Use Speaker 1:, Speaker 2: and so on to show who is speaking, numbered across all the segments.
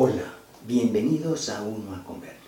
Speaker 1: Hola, bienvenidos a Uno a Convertir.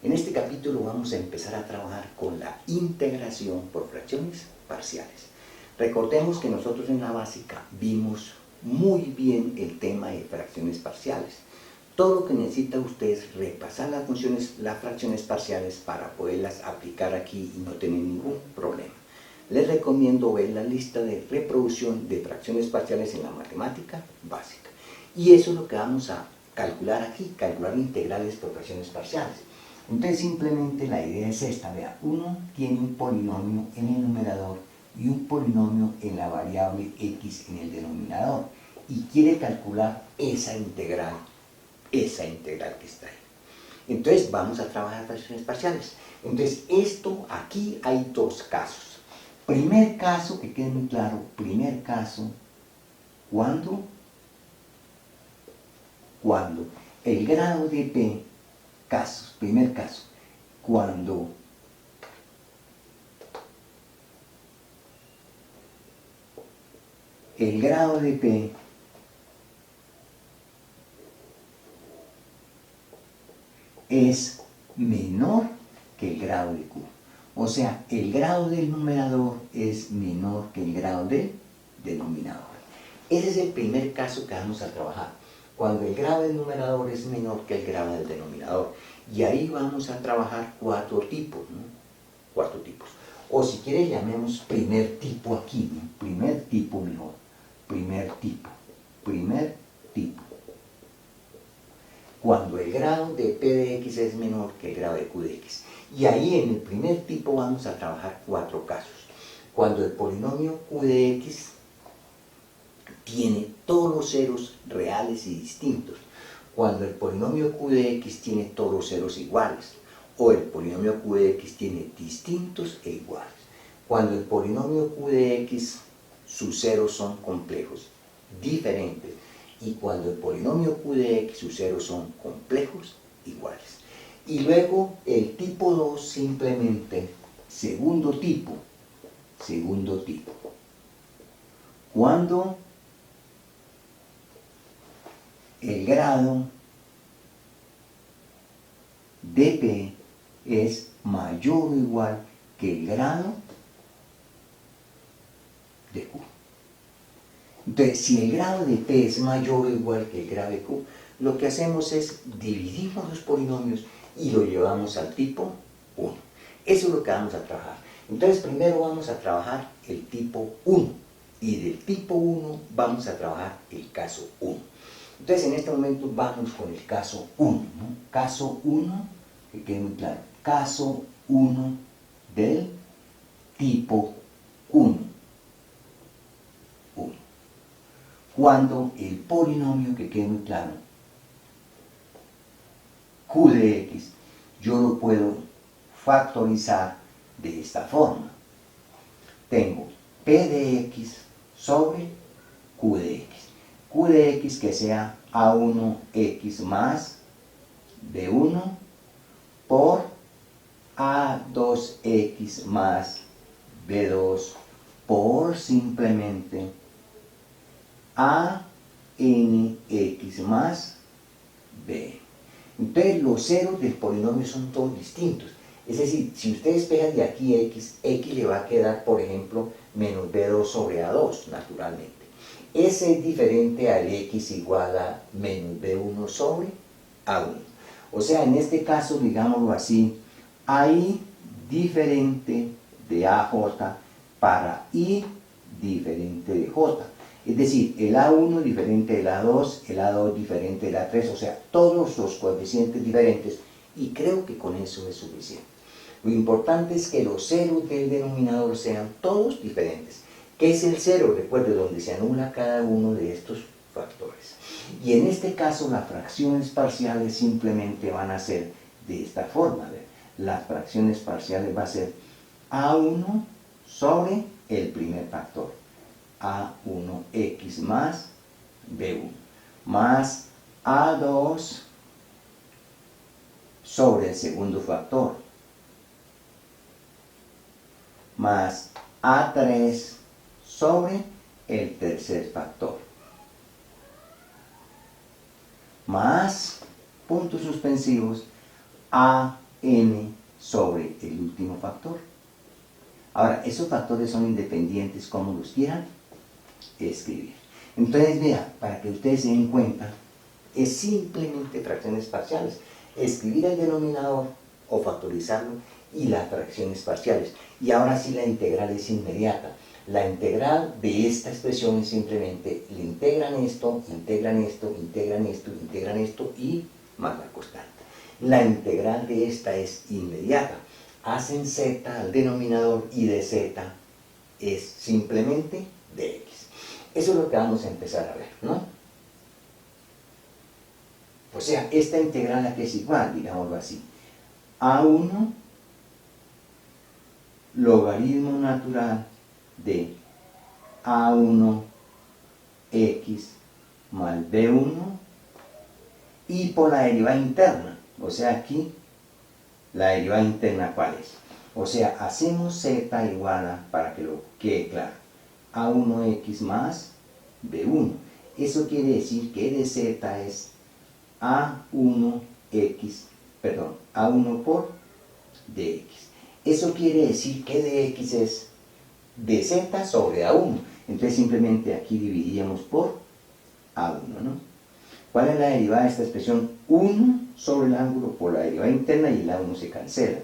Speaker 1: En este capítulo vamos a empezar a trabajar con la integración por fracciones parciales. Recordemos que nosotros en la básica vimos muy bien el tema de fracciones parciales. Todo lo que necesita usted es repasar las fracciones parciales para poderlas aplicar aquí y no tener ningún problema. Les recomiendo ver la lista de reproducción de fracciones parciales en la matemática básica. Y eso es lo que vamos a calcular aquí, calcular integrales por fracciones parciales. Entonces simplemente la idea es esta, vea, uno tiene un polinomio en el numerador y un polinomio en la variable x en el denominador y quiere calcular esa integral que está ahí. Entonces vamos a trabajar fracciones parciales. Entonces esto, aquí hay dos casos. Primer caso, que quede muy claro, primer caso, cuando el grado de p, primer caso, cuando el grado de p es menor que el grado de q. O sea, el grado del numerador es menor que el grado del denominador. Ese es el primer caso que vamos a trabajar. Cuando el grado del numerador es menor que el grado del denominador. Y ahí vamos a trabajar cuatro tipos, ¿no? Cuatro tipos. O si quieres llamemos primer tipo aquí, ¿no? Primer tipo mejor. Primer tipo. Cuando el grado de p de x es menor que el grado de q de x. Y ahí en el primer tipo vamos a trabajar cuatro casos. Cuando el polinomio q de x tiene todos los ceros reales y distintos. Cuando el polinomio q de x tiene todos los ceros iguales. O el polinomio q de x tiene distintos e iguales. Cuando el polinomio q de x, sus ceros son complejos, diferentes. Y cuando el polinomio q de x, sus ceros son complejos, iguales. Y luego el tipo 2 simplemente, segundo tipo. Cuando el grado de p es mayor o igual que el grado de q. Entonces, si el grado de p es mayor o igual que el grado de q, lo que hacemos es dividimos los polinomios y lo llevamos al tipo 1. Eso es lo que vamos a trabajar. Entonces, primero vamos a trabajar el tipo 1. Y del tipo 1 vamos a trabajar el caso 1. Entonces, en este momento vamos con el caso 1, ¿no? Caso 1, que quede muy claro. Caso 1 del tipo 1. Cuando el polinomio, que quede muy claro, q de x, yo lo puedo factorizar de esta forma. Tengo p de x sobre q de x. Q de x que sea a1x más b1 por a2x más b2 por simplemente a nx más b. Entonces los ceros del polinomio son todos distintos. Es decir, si usted despeja de aquí x le va a quedar, por ejemplo, menos b2 sobre a2, naturalmente. Ese es diferente al x igual a menos b1 sobre a1. O sea, en este caso, digámoslo así, i diferente de aj para i diferente de j. Es decir, el A1 diferente del A2, el A2 diferente del A3, o sea, todos los coeficientes diferentes, y creo que con eso es suficiente. Lo importante es que los ceros del denominador sean todos diferentes. ¿Qué es el cero? Recuerde, donde se anula cada uno de estos factores. Y en este caso, las fracciones parciales simplemente van a ser de esta forma. Las fracciones parciales va a ser A1 sobre el primer factor. A1x más b1 más a2 sobre el segundo factor más a3 sobre el tercer factor más puntos suspensivos a n sobre el último factor. Ahora, esos factores son independientes como los quieran escribir. Entonces, vea, para que ustedes se den cuenta, es simplemente fracciones parciales. Escribir el denominador o factorizarlo y las fracciones parciales. Y ahora sí la integral es inmediata. La integral de esta expresión es simplemente le integran esto, integran esto, integran esto, integran esto y más la constante. La integral de esta es inmediata. Hacen z al denominador y de z es simplemente de x. Eso es lo que vamos a empezar a ver, ¿no? O sea, esta integral aquí es igual, digámoslo así. A1 logaritmo natural de A1 x más B1 y por la derivada interna. O sea, aquí la derivada interna, ¿cuál es? O sea, hacemos z igual a, para que lo quede claro, A1x más B1. Eso quiere decir que de z es A1 por dx. Eso quiere decir que dx es dz sobre A1. Entonces simplemente aquí dividiríamos por A1, ¿no? ¿Cuál es la derivada de esta expresión? 1 sobre el ángulo por la derivada interna y el A1 se cancela.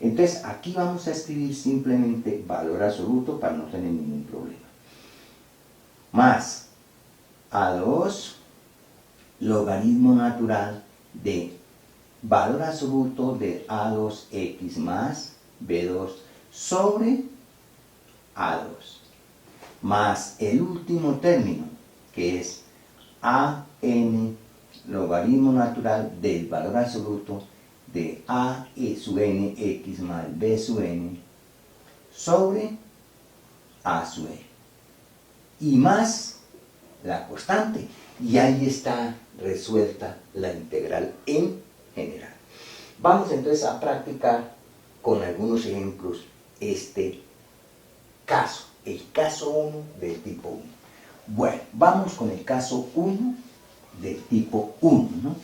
Speaker 1: Entonces aquí vamos a escribir simplemente valor absoluto para no tener ningún problema. Más A2 logaritmo natural de valor absoluto de A2x más B2 sobre A2 más el último término que es AN logaritmo natural del valor absoluto de A sub n x más B sub n sobre A sub n y más la constante. Y ahí está resuelta la integral en general. Vamos entonces a practicar con algunos ejemplos este caso, el caso 1 del tipo 1. Bueno, vamos con el caso 1 del tipo 1, ¿no?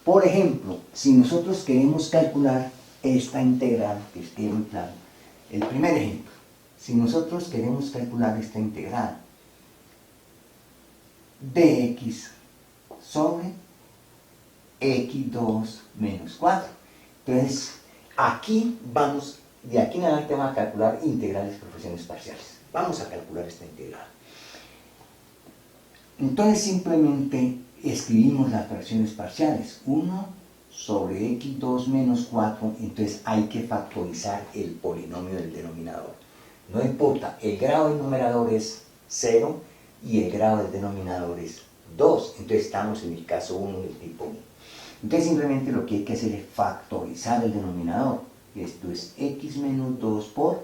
Speaker 1: Por ejemplo, si nosotros queremos calcular esta integral, que esté muy claro, el primer ejemplo, si nosotros queremos calcular esta integral, dx sobre x2 menos 4. Entonces, aquí vamos, de aquí en adelante vamos a calcular integrales por fracciones parciales. Vamos a calcular esta integral. Entonces, simplemente escribimos las fracciones parciales. 1 sobre x2 menos 4, entonces hay que factorizar el polinomio del denominador. No importa, el grado del numerador es 0 y el grado del denominador es 2. Entonces estamos en el caso 1 del tipo 1. Entonces simplemente lo que hay que hacer es factorizar el denominador. Esto es x menos 2 por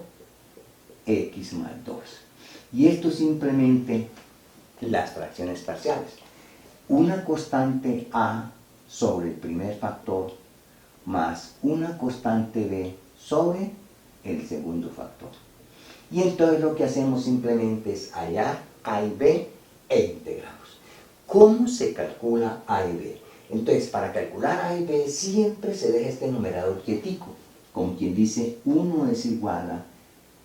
Speaker 1: x más 2. Y esto es simplemente las fracciones parciales. Una constante a sobre el primer factor más una constante b sobre el segundo factor. Y entonces lo que hacemos simplemente es hallar a y b e integramos. ¿Cómo se calcula a y b? Entonces, para calcular a y b siempre se deja este numerador quietico, como quien dice 1 es igual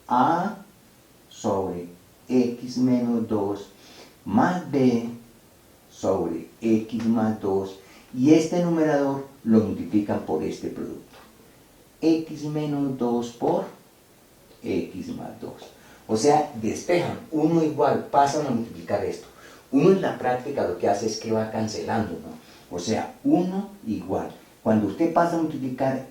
Speaker 1: a sobre x menos 2 más b sobre x más 2, y este numerador lo multiplican por este producto. X menos 2 por x más 2. O sea, despejan 1 igual, pasan a multiplicar esto. Uno en la práctica lo que hace es que va cancelando, ¿no? O sea, 1 igual. Cuando usted pasa a multiplicar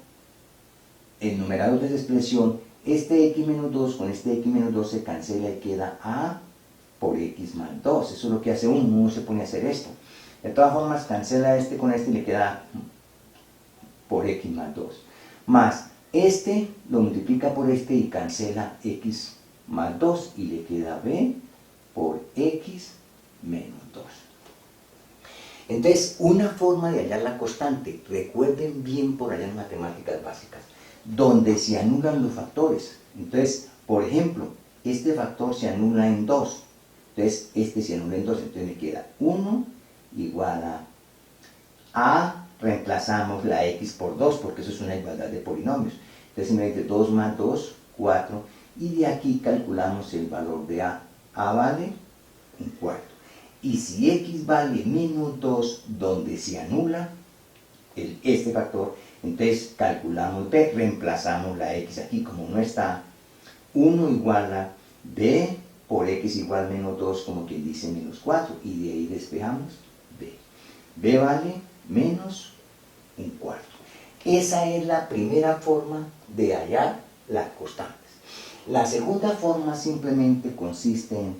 Speaker 1: el numerador de esa expresión, este x menos 2 con este x menos 2 se cancela y queda a por x más 2. Eso es lo que hace uno se pone a hacer esto. De todas formas, cancela este con este y le queda por x más 2. Más este lo multiplica por este y cancela x más 2 y le queda b por x menos 2. Entonces, una forma de hallar la constante, recuerden bien por allá en matemáticas básicas, donde se anulan los factores. Entonces, por ejemplo, este factor se anula en 2. Entonces, este se anula en 2, entonces me queda 1 igual a reemplazamos la x por 2, porque eso es una igualdad de polinomios. Entonces, simplemente 2 más 2, 4, y de aquí calculamos el valor de a. A vale un cuarto. Y si x vale menos 2, donde se anula este factor, entonces calculamos b, reemplazamos la x aquí, como no está, 1 igual a b por x igual menos 2, como quien dice menos 4, y de ahí despejamos b. b vale menos un cuarto. Esa es la primera forma de hallar las constantes. La segunda forma simplemente consiste en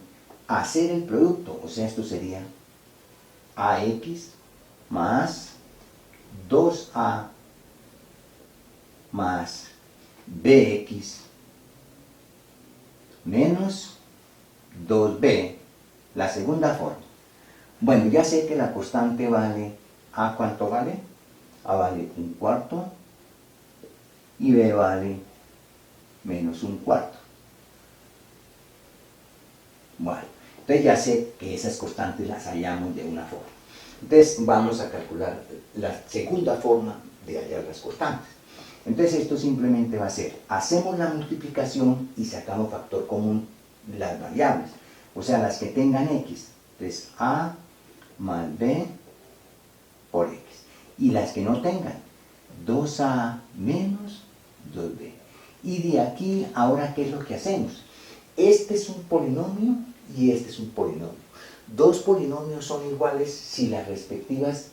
Speaker 1: hacer el producto, o sea, esto sería ax más 2a más bx menos 2b, la segunda forma. Bueno, ya sé que la constante vale, a ¿cuánto vale? A vale un cuarto y b vale menos un cuarto. Bueno, entonces ya sé que esas constantes las hallamos de una forma. Entonces vamos a calcular la segunda forma de hallar las constantes. Entonces esto simplemente va a ser, hacemos la multiplicación y sacamos factor común de las variables, o sea, las que tengan x. Entonces a más b por x. Y las que no tengan, 2a menos 2b. Y de aquí, ahora, ¿qué es lo que hacemos? Este es un polinomio y este es un polinomio. Dos polinomios son iguales si las respectivas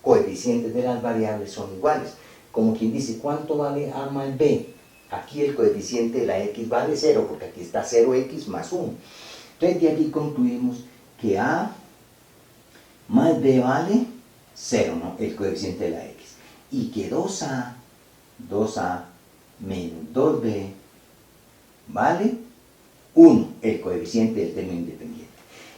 Speaker 1: coeficientes de las variables son iguales. Como quien dice, ¿cuánto vale a más b? Aquí el coeficiente de la x vale 0, porque aquí está 0x más 1. Entonces de aquí concluimos que a más b vale 0, ¿no? El coeficiente de la x. Y que 2a menos 2b vale 1, el coeficiente del término independiente.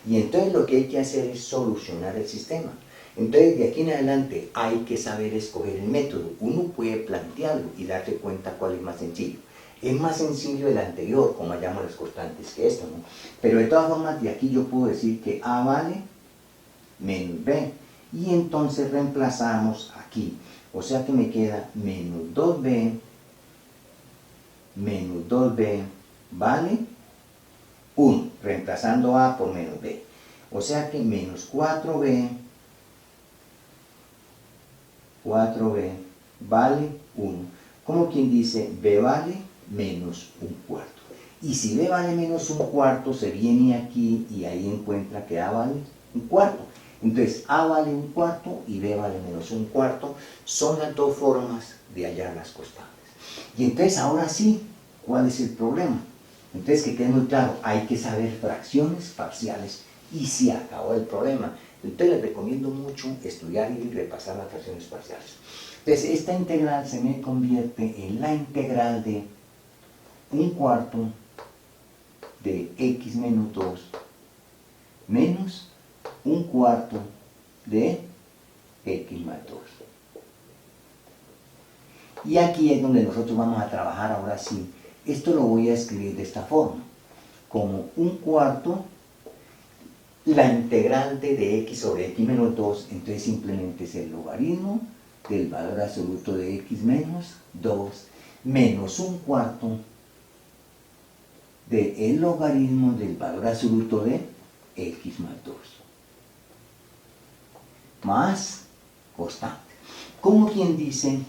Speaker 1: Y entonces lo que hay que hacer es solucionar el sistema. Entonces de aquí en adelante hay que saber escoger el método. Uno puede plantearlo y darse cuenta cuál es más sencillo. Es más sencillo el anterior, como hallamos las constantes, que esto, ¿no? Pero de todas formas de aquí yo puedo decir que a vale menos b. Y entonces reemplazamos aquí. O sea que me queda menos 2b vale 1, reemplazando a por menos b. O sea que menos 4b vale 1. Como quien dice, b vale menos un cuarto. Y si b vale menos un cuarto, se viene aquí y ahí encuentra que a vale un cuarto. Entonces, a vale un cuarto y b vale menos un cuarto. Son las dos formas de hallar las constantes. Y entonces, ahora sí, ¿cuál es el problema? Entonces, que quede muy claro, hay que saber fracciones parciales y se acabó el problema. Entonces, les recomiendo mucho estudiar y repasar las fracciones parciales. Entonces, esta integral se me convierte en la integral de un cuarto de x menos 2 menos un cuarto de x más 2. Y aquí es donde nosotros vamos a trabajar ahora sí. Esto lo voy a escribir de esta forma, como un cuarto, la integral de x sobre x menos 2, entonces simplemente es el logaritmo del valor absoluto de x menos 2, menos un cuarto del logaritmo del valor absoluto de x más 2, más constante. Como quien dice,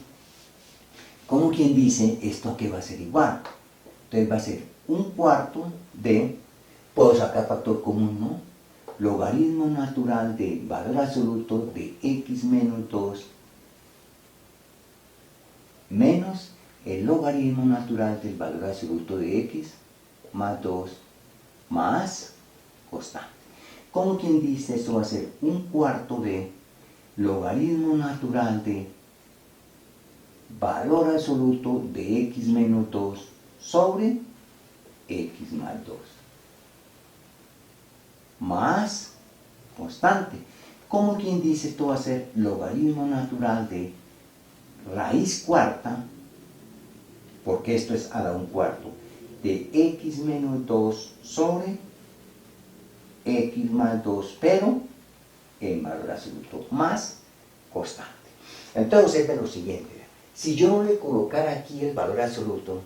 Speaker 1: esto aquí va a ser igual. Entonces va a ser un cuarto de, puedo sacar factor común, ¿no? Logaritmo natural del valor absoluto de x menos 2 menos el logaritmo natural del valor absoluto de x más 2 más constante. Como quien dice, esto va a ser un cuarto de logaritmo natural de valor absoluto de x menos 2 sobre x más 2 más constante. Como quien dice, esto va a ser logaritmo natural de raíz cuarta, porque esto es a la un cuarto, de x menos 2 sobre x más 2, pero en valor absoluto más constante. Entonces observen lo siguiente, si yo no le colocara aquí el valor absoluto,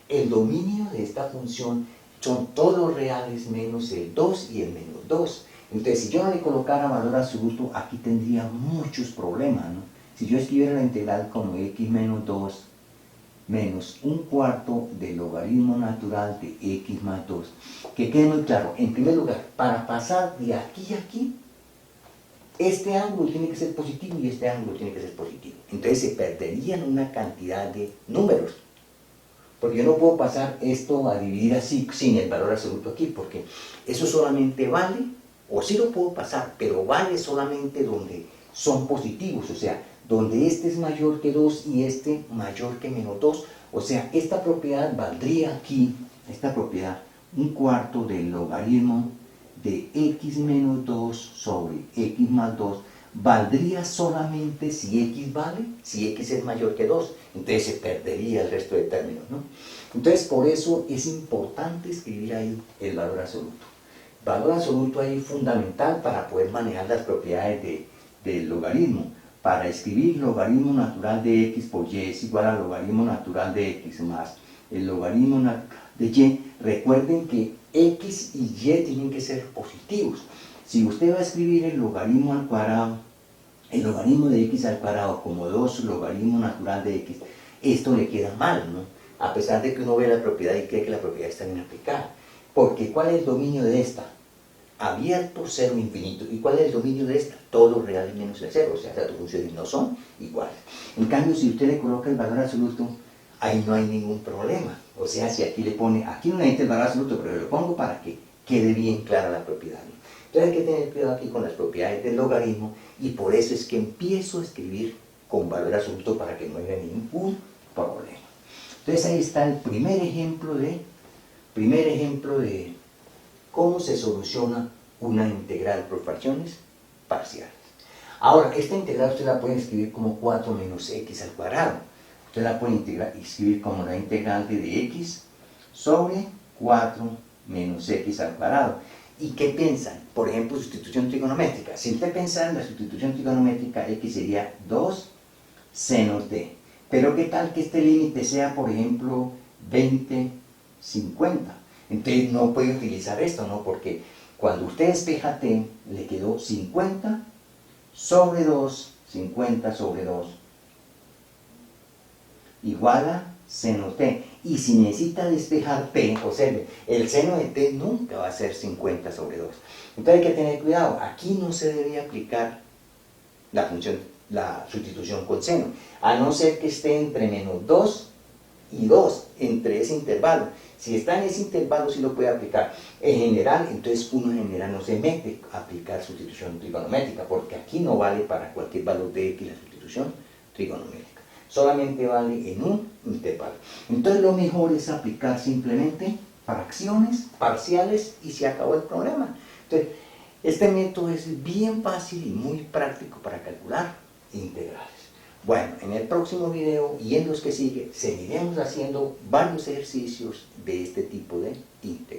Speaker 1: el dominio de esta función son todos los reales menos el 2 y el menos 2. Entonces, si yo no le colocara valor absoluto, aquí tendría muchos problemas, ¿no? Si yo escribiera la integral como x menos 2 menos un cuarto del logaritmo natural de x más 2, que quede muy claro, en primer lugar, para pasar de aquí a aquí, este ángulo tiene que ser positivo y este ángulo tiene que ser positivo. Entonces se perderían una cantidad de números. Porque yo no puedo pasar esto a dividir así sin el valor absoluto aquí, porque eso solamente vale, o sí lo puedo pasar, pero vale solamente donde son positivos, o sea, donde este es mayor que 2 y este mayor que menos 2. O sea, esta propiedad valdría aquí, esta propiedad, un cuarto del logaritmo de x menos 2 sobre x más 2, valdría solamente si x vale, si x es mayor que 2, entonces se perdería el resto de términos, ¿no? Entonces por eso es importante escribir ahí el valor absoluto. Valor absoluto ahí fundamental para poder manejar las propiedades del logaritmo. Para escribir logaritmo natural de x por y es igual al logaritmo natural de x más el logaritmo de y, recuerden que x y y tienen que ser positivos. Si usted va a escribir el logaritmo al cuadrado, el logaritmo de x al cuadrado como 2 logaritmo natural de x, esto le queda mal, ¿no? A pesar de que uno ve la propiedad y cree que la propiedad está bien aplicada. Porque ¿cuál es el dominio de esta? Abierto, cero, infinito. ¿Y cuál es el dominio de esta? Todo real menos el cero, o sea, las dos funciones no son iguales. En cambio, si usted le coloca el valor absoluto, ahí no hay ningún problema. O sea, si aquí le pone, aquí no necesita el valor absoluto, pero lo pongo para que quede bien clara la propiedad, ¿no? Entonces hay que tener cuidado aquí con las propiedades del logaritmo, y por eso es que empiezo a escribir con valor absoluto para que no haya ningún problema. Entonces ahí está el primer ejemplo de cómo se soluciona una integral por fracciones parciales. Ahora, esta integral usted la puede escribir como 4 menos x al cuadrado. Usted la puede escribir como la integral de x sobre 4 menos x al cuadrado. ¿Y qué piensan? Por ejemplo, sustitución trigonométrica. Si usted piensa en la sustitución trigonométrica, x sería 2 seno t. Pero ¿qué tal que este límite sea, por ejemplo, 20, 50? Entonces no puede utilizar esto, ¿no? Porque cuando usted despeja t, le quedó 50 sobre 2, 50 sobre 2, igual a seno t. Y si necesita despejar t, observe, el seno de t nunca va a ser 50 sobre 2. Entonces hay que tener cuidado, aquí no se debe aplicar la sustitución con seno, a no ser que esté entre menos 2 y 2, entre ese intervalo. Si está en ese intervalo sí lo puede aplicar. En general, entonces uno en general no se mete a aplicar sustitución trigonométrica, porque aquí no vale para cualquier valor de x la sustitución trigonométrica. Solamente vale en un intervalo. Entonces lo mejor es aplicar simplemente fracciones parciales y se acabó el problema. Entonces, este método es bien fácil y muy práctico para calcular integrales. Bueno, en el próximo video y en los que sigue seguiremos haciendo varios ejercicios de este tipo de integrales.